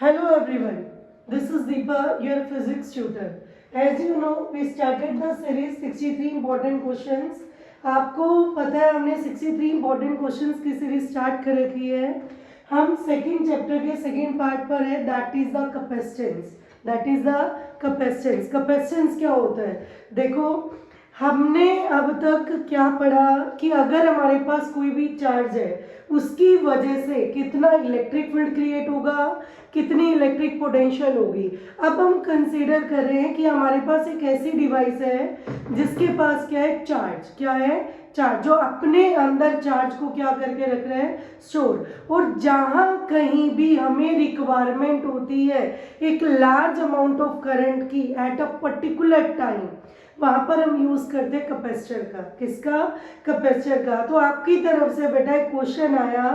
Hello everyone, this is Deepa, your physics tutor. As you know, we started the series 63 important questions. आपको पता है हमने 63 important questions की series start कर रखी है. हम सेकेंड चैप्टर के सेकेंड पार्ट पर है, that is the capacitance. That is the capacitance. Capacitance क्या होता है? देखो, हमने अब तक क्या पढ़ा कि अगर हमारे पास कोई भी चार्ज है उसकी वजह से कितना इलेक्ट्रिक फील्ड क्रिएट होगा, कितनी इलेक्ट्रिक पोटेंशियल होगी. अब हम कंसीडर कर रहे हैं कि हमारे पास एक ऐसी डिवाइस है जिसके पास क्या है, चार्ज. क्या है? चार्ज, जो अपने अंदर चार्ज को क्या करके रख रहे हैं, स्टोर. और जहां कहीं भी हमें रिक्वायरमेंट होती है एक लार्ज अमाउंट ऑफ करंट की एट अ पर्टिकुलर टाइम, वहां पर हम यूज करते हैं कैपेसिटर का. किसका? कैपेसिटर का. तो आपकी तरफ से बेटा एक क्वेश्चन आया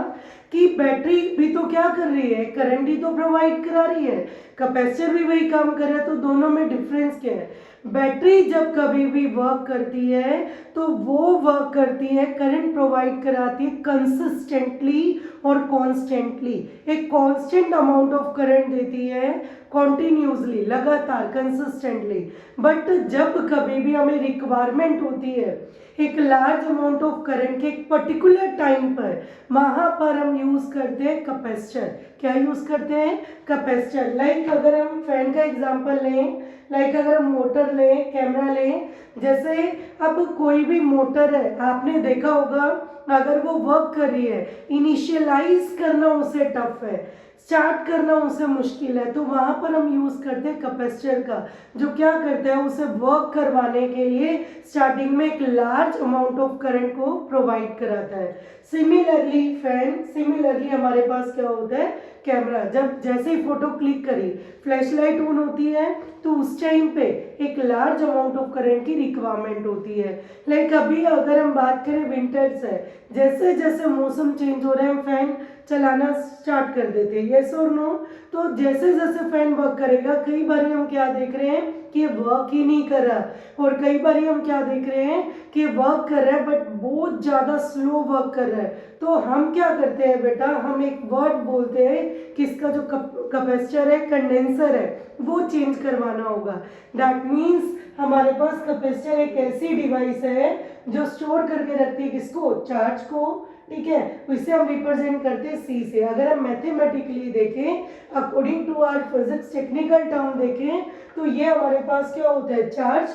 कि बैटरी भी तो क्या कर रही है, करंट ही तो प्रोवाइड करा रही है, कैपेसिटर भी वही काम कर रहा है, तो दोनों में डिफरेंस क्या है? बैटरी जब कभी भी वर्क करती है तो वो वर्क करती है, करंट प्रोवाइड कराती है कंसिस्टेंटली और कॉन्स्टेंटली. एक कांस्टेंट अमाउंट ऑफ करंट देती है कॉन्टिन्यूसली, लगातार, कंसिस्टेंटली. बट जब कभी भी हमें रिक्वायरमेंट होती है एक लार्ज अमाउंट ऑफ करंट के एक पर्टिकुलर टाइम पर, वहां पर हम यूज करते हैं कैपेसिटर. क्या यूज करते हैं? कैपेसिटर. लाइक अगर हम फैन का एग्जांपल लें, लाइक अगर हम मोटर लें, कैमरा लें, जैसे अब कोई भी मोटर है, आपने देखा होगा अगर वो वर्क कर रही है, इनिशियलाइज करना उसे टफ है, स्टार्ट करना उसे मुश्किल है, तो वहां पर हम यूज करते हैं कैपेसिटर का, जो क्या करता है उसे वर्क करवाने के लिए स्टार्टिंग में एक लार्ज अमाउंट ऑफ करंट को प्रोवाइड कराता है. सिमिलरली फैन, सिमिलरली हमारे पास क्या होता है, कैमरा. जब जैसे ही फोटो क्लिक करी, फ्लैश लाइट ऑन होती है, तो उस टाइम पे एक लार्ज अमाउंट ऑफ करंट की रिक्वायरमेंट होती है. लाइक अभी अगर हम बात करें विंटर्स है, जैसे जैसे मौसम चेंज हो रहा है हम फैन चलाना स्टार्ट कर देते हैं, यस और नो. तो जैसे जैसे फैन वर्क करेगा, कई बार हम क्या देख रहे हैं कि वर्क ही नहीं कर रहा, और कई बार हम क्या देख रहे हैं कि वर्क कर रहा है बट बहुत ज्यादा स्लो वर्क कर रहा है. तो हम क्या करते हैं बेटा, हम एक वर्ड बोलते हैं कि इसका जो कैपेसिटर है, कंडेंसर है, वो चेंज करवाना होगा. दैट मीन्स हमारे पास कैपेसिटर एक ऐसी डिवाइस है जो स्टोर करके रखती है किसको, चार्ज को. ठीक है, इसे हम रिप्रेजेंट करते हैं सी से. अगर हम मैथमेटिकली देखें, according to our physics technical term देखें, तो ये हमारे पास क्या होता है, चार्ज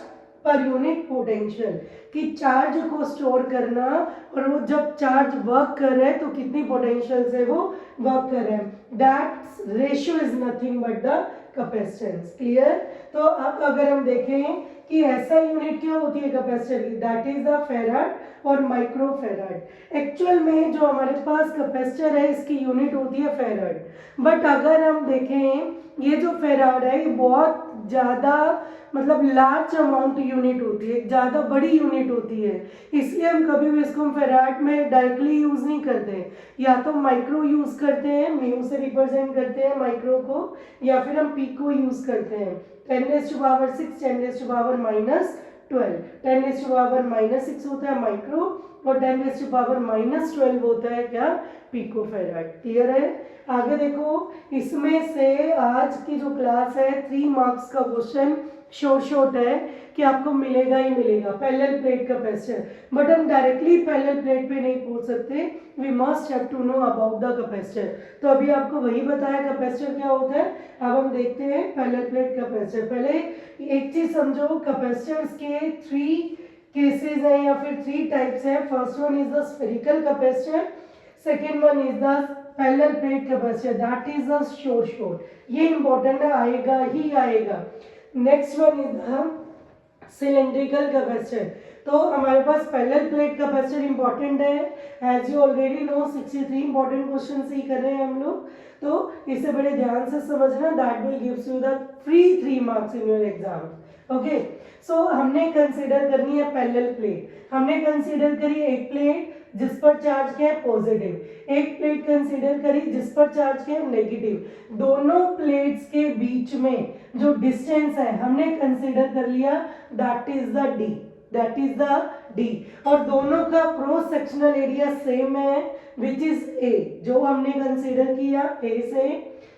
पर यूनिट पोटेंशियल. कि चार्ज को स्टोर करना, और वो जब चार्ज वर्क कर रहे हैं तो कितनी पोटेंशियल से वो वर्क कर रहे हैं, that ratio is nothing but the capacitance. Clear? तो अब अगर हम देखें कि ऐसा यूनिट क्या होती है कैपेसिटर की, दैट इज द फेराड और माइक्रो फेराड. एक्चुअल में जो हमारे पास कैपेसिटर है इसकी यूनिट होती है फेराड. बट अगर हम देखें ये जो फेराड है ये बहुत ज़्यादा मतलब लार्ज अमाउंट यूनिट होती है, ज़्यादा बड़ी यूनिट होती है, इसलिए हम कभी भी इसको फेराड में डायरेक्टली यूज़ नहीं करते. या तो माइक्रो यूज़ करते हैं, म्यू से रिप्रेजेंट करते हैं माइक्रो को, या फिर हम पिको यूज़ करते हैं. 10⁻⁶, 10⁻⁻12, 10⁻⁻6 होता है माइक्रो, और 10⁻⁻12 होता है क्या, पिको फेराड. क्लियर है? आगे देखो, इसमें से आज की जो क्लास है 3 मार्क्स का क्वेश्चन शॉर्ट है कि आपको मिलेगा ही मिलेगा, पैरेलल प्लेट कैपेसिटर. बट हम डायरेक्टली पैरेलल प्लेट पे नहीं पूछ सकते, we must have to know about the capacitor. तो अभी आपको वही बताया कैपेसिटर क्या होता है. अब हम देखते हैं पैरेलल प्लेट कैपेसिटर. पहले एक चीज समझो, कैपेसिटर्स के 3 केसेस हैं या फिर 3 टाइप्स हैं. First one is the spherical capacitor, second one is the parallel plate capacitor, that is the short. ये इंपॉर्टेंट है, आएगा ही आएगा. Next one is the cylindrical capacitor. तो हमारे पास पैरेलल प्लेट कैपेसिटर इंपॉर्टेंट है, as you already know 63 important question ही कर रहे हैं हम लोग. तो इसे बड़े ध्यान से समझना, that will gives you the free 3 marks in your exam. Okay, so हमने कंसीडर करनी है पैरेलल प्लेट. हमने कंसीडर करी एक प्लेट जिस पर चार्ज क्या है, पॉजिटिव. एक प्लेट कंसीडर करी जिस पर चार्ज क्या है, नेगेटिव. दोनों प्लेट्स के बीच में जो डिस्टेंस है हमने कंसीडर कर लिया, that is the D. That is the D. और दोनों का क्रॉस सेक्शनल एरिया सेम है, विच इज ए. जो हमने कंसीडर किया ए से,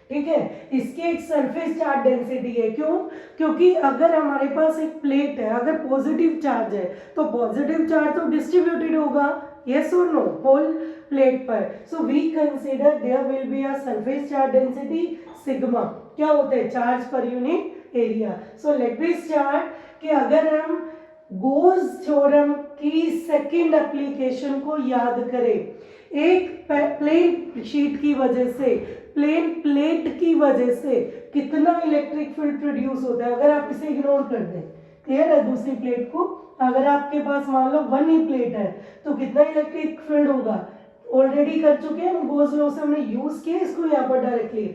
ठीक है। इसकी एक सरफेस चार्ज डेंसिटी है, क्यों? क्योंकि अगर हमारे पास एक प्लेट है, अगर पॉजिटिव चार्ज है तो पॉजिटिव चार्ज तो डिस्ट्रीब्यूटेड होगा, यस और नो, होल प्लेट पर। So we consider there will be a surface charge density sigma. क्या होता है? Charge per unit area. So let me start कि अगर हम गोज थ्योरम की सेकंड एप्लीकेशन को याद करें, एक प्लेन शीट की वजह से, प्लेन प्लेट की वजह से कितना इलेक्ट्रिक फील्ड प्रोड्यूस होता है, अगर आप इसे इग्नोर कर दें, क्लियर है, दूसरी प्लेट को, अगर आपके पास मान लो वन ही प्लेट है तो कितना इलेक्ट्रिक फील्ड होगा, ऑलरेडी कर चुके हैं, गोज लॉ से हमने यूज किया इसको यहाँ पर डायरेक्टली।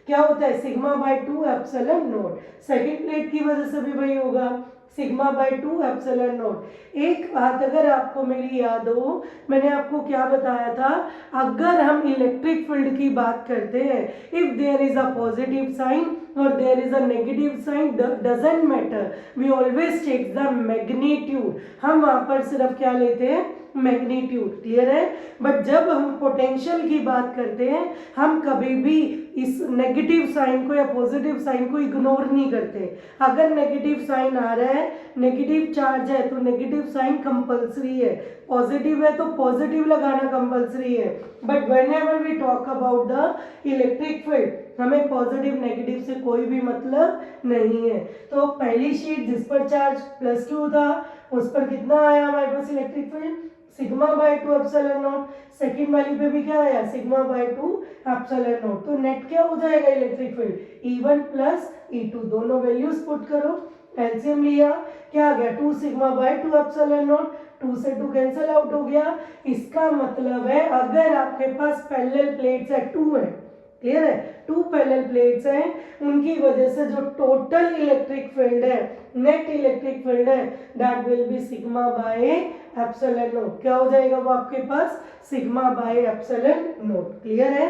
क्या होता है? Sigma by 2 epsilon nought. Second plate की वजह से भी वही होगा, सिग्मा बाय 2 एप्सिलॉन नॉट। एक बात अगर आपको मेरी याद हो, मैंने आपको क्या बताया था, अगर हम इलेक्ट्रिक फील्ड की बात करते हैं, if there is a positive sign और there is a negative sign, doesn't matter, we always take the magnitude. हम वहां पर सिर्फ क्या लेते हैं? मैग्नीट्यूड, क्लियर है। बट जब हम पोटेंशियल की बात करते हैं, हम कभी भी इस नेगेटिव साइन को या पॉजिटिव साइन को इग्नोर नहीं करते। अगर नेगेटिव साइन आ रहा है, नेगेटिव चार्ज है, तो नेगेटिव साइन कंपल्सरी है, पॉजिटिव है तो पॉजिटिव लगाना कंपल्सरी है। But whenever we talk about the electric field, हमें पॉजिटिव नेगेटिव से कोई भी मतलब नहीं है। तो पहली शीट जिस पर चार्ज प्लस क्यू था, उस पर कितना आया हमारे पास electric field? Sigma by 2 epsilon nought. Second वाली पे भी क्या आया? Sigma by 2 epsilon nought. तो नेट क्या हो जाएगा electric field? E1 plus E2, दोनों वैल्यूज पुट करो, एलसीएम लिया, क्या आ गया? 2 सिग्मा बाय 2 एप्सिलॉन नॉट, 2 से 2 कैंसिल आउट हो गया। इसका मतलब है अगर आपके पास पैरेलल प्लेट्स है, 2 है, क्लियर है, 2 पैरेलल प्लेट्स हैं, उनकी वजह से जो टोटल इलेक्ट्रिक फील्ड है, नेट इलेक्ट्रिक फील्ड है, that will be sigma by epsilon nought. क्या हो जाएगा वो आपके पास? Sigma by epsilon not, clear है।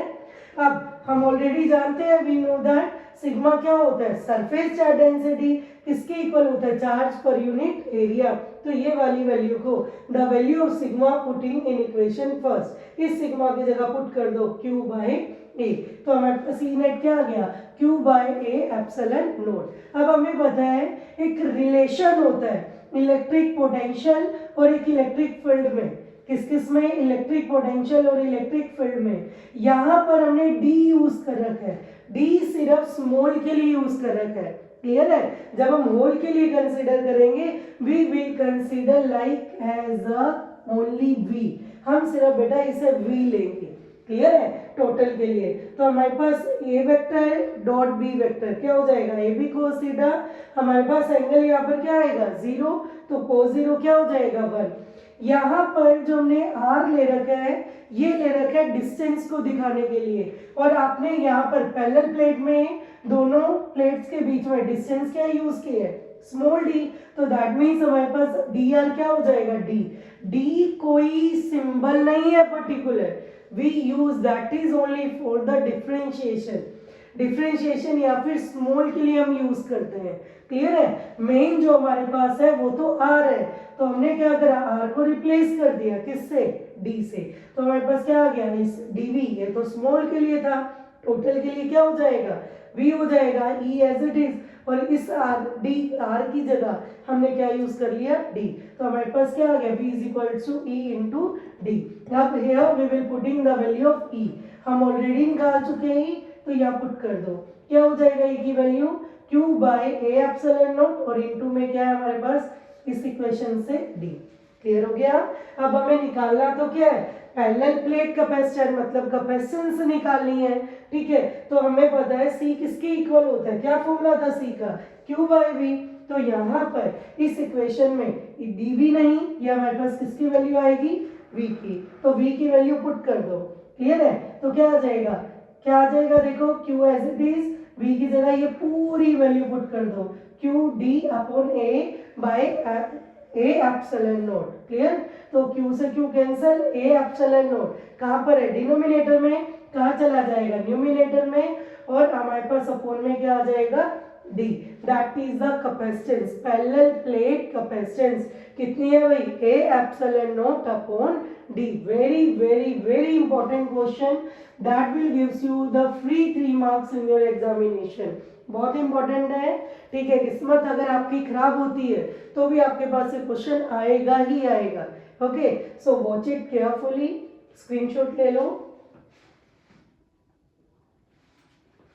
अब हम ऑलरेडी जानते हैं, वी नो दैट सिग्मा क्या होता है? Surface charge density. किसके इक्वल होता है? Charge per unit area. तो ये वाली वैल्यू को, the value of sigma putting in equation first, इस सिग्मा की जगह पुट कर दो Q बाय ए, तो हमारे पास ई नेट क्या आ गया? Q by A epsilon naught. अब हमें पता है एक रिलेशन होता है इलेक्ट्रिक पोटेंशियल और एक इलेक्ट्रिक फील्ड में। किस किस में? इलेक्ट्रिक पोटेंशियल और इलेक्ट्रिक फील्ड में। यहाँ पर हमने D यूज कर रखा है, D सिर्फ स्मॉल के लिए यूज कर रखा है, क्लियर है। जब हम होल के लिए कंसीडर करेंगे, we will consider like as a only V, हम सिर्फ बेटा इसे V लेंगे, क्लियर है, टोटल के लिए। तो हमारे पास A vector dot B vector क्या हो जाएगा? A B cos theta. हमारे पास एंगल यहाँ पर क्या आएगा? 0, तो कोस 0 क्या हो जाएगा? 1। यहाँ पर जो हमने आर ले रखा है, ये ले रखा है डिस्टेंस को दिखाने के लिए, और आपने यहाँ पर पैरेलल प्लेट में दोनों प्लेट्स के बीच में डिस्टेंस क्या यूज किया है? Small D. तो दैट मीन्स हमारे पास डी आर क्या हो जाएगा? डी। डी कोई सिंबल नहीं है particular, we use that is only for the differentiation, differentiation या फिर स्मॉल के लिए हम यूज करते हैं, क्लियर है। मेन जो हमारे पास है वो तो आर है, तो हमने क्या करा? आर को रिप्लेस कर दिया किससे? डी से। तो हमारे पास क्या आ गया? इस डीवी, ये तो स्मॉल के लिए था, टोटल के लिए क्या हो जाएगा? वी हो जाएगा ई एज इट इज, और इस आर डी आर की जगह हमने क्या यूज कर लिया? डी। तो हमारे पास क्या आ गया? v is equal to E into D. अब here we will putting the value of E, हम ऑलरेडी निकाल चुके हैं, तो यहाँ पुट कर दो। क्या हो जाएगा ई की value? q by A epsilon naught, और इनटू में क्या है हमारे पास? इस इक्वेशन से डी। क्लियर हो गया। अब हमें निकालना तो क्या है? पैरेलल प्लेट कैपेसिटर, मतलब कैपेसिटेंस निकालनी है, ठीक है। तो हमें पता है C किसके इक्वल होता है? क्या फॉर्मूला था C का? Q by V। तो यहाँ पर इस इक्वेशन में dV नहीं, ये हमारे पास किसकी वैल्यू आएगी? V की। तो V की वैल्यू पुट कर दो, क्लियर है। तो क्या आ जाएगा? क्या आ जाएगा? देखो Q as it is, V की जगह ये पूरी वैल्यू पुट कर दो, Q D upon A by A epsilon not, clear. तो Q से Q cancel, A epsilon naught कहाँ पर है? डिनोमिनेटर में। कहाँ चला जाएगा? न्यूमिनेटर में। और हमारे पास अपॉन में क्या आ जाएगा? D, that is the capacitance, parallel plate capacitance कितनी है भाई, ए epsilon not upon D. Very very very important question, that will gives you the free 3 marks in your examination. बहुत इंपॉर्टेंट है, ठीक है। किस्मत अगर आपकी खराब होती है तो भी आपके पास से क्वेश्चन आएगा ही आएगा। Okay, so watch it carefully, screenshot ले लो।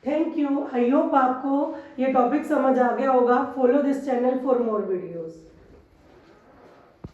थैंक यू, आई होप आपको ये टॉपिक समझ आ गया होगा। Follow this channel for more videos.